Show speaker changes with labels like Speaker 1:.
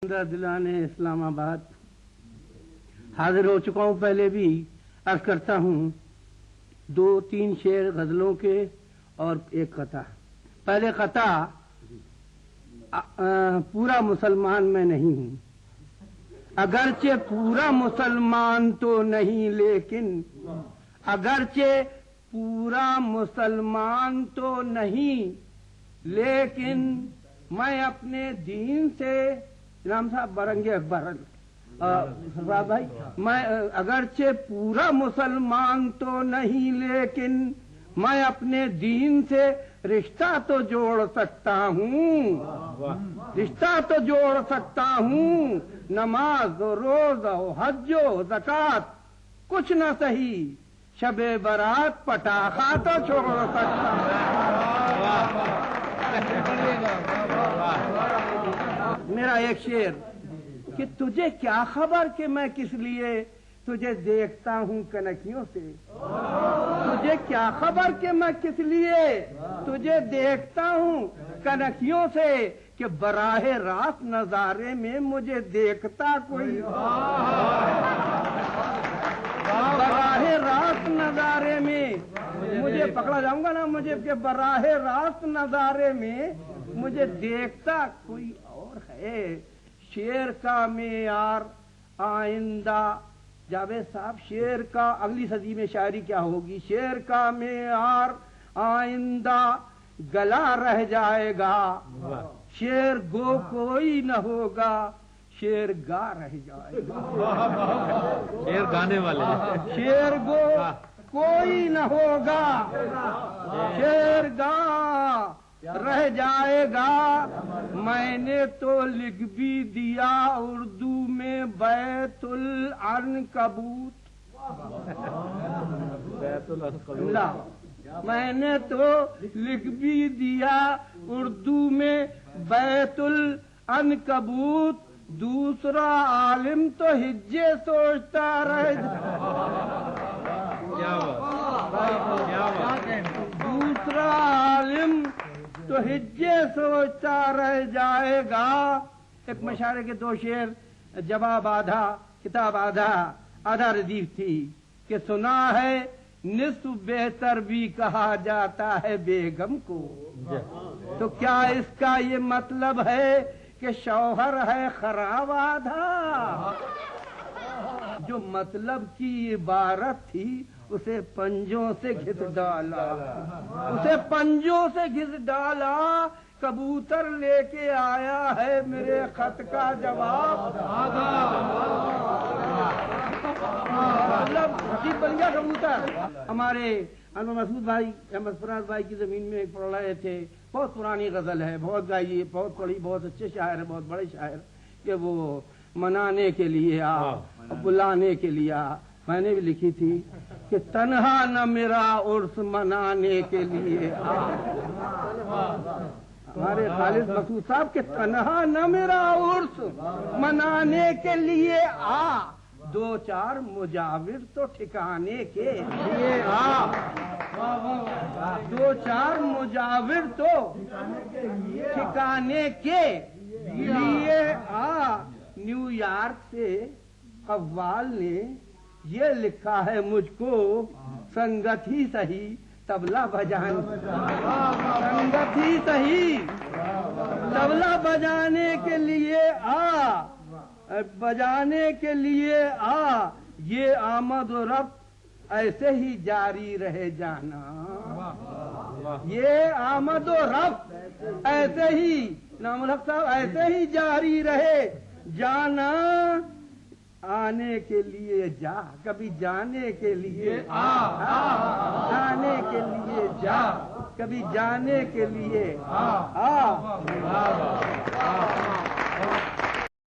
Speaker 1: دلان اسلام آباد حاضر ہو چکا ہوں. پہلے بھی عرض کرتا ہوں 2-3 شعر غزلوں کے اور ایک قطع. پہلے قطع پورا مسلمان میں نہیں ہوں، اگرچہ پورا مسلمان تو نہیں، لیکن اگرچہ پورا مسلمان تو نہیں، لیکن میں اپنے دین سے نام صاحب برنگ اکبر بھائی، میں اگرچہ پورا مسلمان تو نہیں، لیکن میں اپنے دین سے رشتہ تو جوڑ سکتا ہوں، رشتہ تو جوڑ سکتا ہوں. نماز و روز و حج و زکات کچھ نہ صحیح، شب برات پٹاخہ تو چھوڑ سکتا ہوں. میرا ایک شعر کہ تجھے کیا خبر کہ میں کس لیے تجھے دیکھتا ہوں کنکھیوں سے، تجھے کیا خبر کہ میں کس لیے تجھے دیکھتا ہوں کنکھیوں سے، کہ براہ راست نظارے میں مجھے دیکھتا کوئی، براہ راست نظارے میں مجھے پکڑا جاؤں گا نا مجھے، کہ براہ راست نظارے میں مجھے دیکھتا کوئی اور ہے. شعر کا معیار آئندہ جاوید صاحب، شعر کا اگلی صدی میں شاعری کیا ہوگی؟ شعر کا معیار آئندہ گلا رہ جائے گا، شعر گو کوئی نہ ہوگا، شعر گا رہ جائے گا.
Speaker 2: شعر گانے والے،
Speaker 1: شعر گو کوئی نہ ہوگا، شعر گا رہ جائے گا. میں نے تو لکھ بھی دیا اردو میں بیت العنکبوت، میں نے تو لکھ بھی دیا اردو میں بیت العنکبوت. دوسرا عالم تو ہجے سوچتا رہ دوسرا عالم تو ہجے سوچتا رہ جائے گا. ایک مشاعرے کے 2 شعر، جواب آدھا کتاب آدھا ردیف تھی کہ سنا ہے نصف بہتر بھی کہا جاتا ہے بیگم کو، تو کیا اس کا یہ مطلب ہے کہ شوہر ہے خراب آدھا؟ جو مطلب کی عبارت تھی اسے پنجوں سے گھس ڈالا، اسے پنجوں سے گھس ڈالا. کبوتر لے کے آیا ہے میرے خط کا جواب، مطلب بن گیا کبوتر. ہمارے انور مسعود بھائی، احمد فراز بھائی کی زمین میں ایک پڑھ رہے تھے، بہت پرانی غزل ہے، بہت گائی، بہت پڑھی، بہت اچھے شاعر ہیں، بہت بڑے شاعر، کہ وہ منانے کے لیے آ، بلانے کے لیے آ. میں نے بھی لکھی تھی کہ تنہا نہ میرا عرس منانے کے لیے آ. ہمارے خالد مسعود صاحب کہ تنہا نہ میرا عرس منانے کے لیے آ، 2-4 مجاور تو ٹھکانے کے لیے آ، 2-4 مجاور تو ٹھکانے کے لیے آ. نیو یارک سے قوال نے یہ لکھا ہے مجھ کو، سنگت ہی صحیح طبلہ بجانے، سنگت ہی صحیح طبلہ بجانے کے لیے آ، بجانے کے لیے آ. یہ آمد و رفت ایسے ہی جاری رہ جانا، یہ آمد و رفت ایسے ہی نام الحق صاحب ایسے ہی جاری رہے جانا. آنے کے لیے جا، کبھی جانے کے لیے آ، جانے کے لیے جا، کبھی جانے کے لیے آ.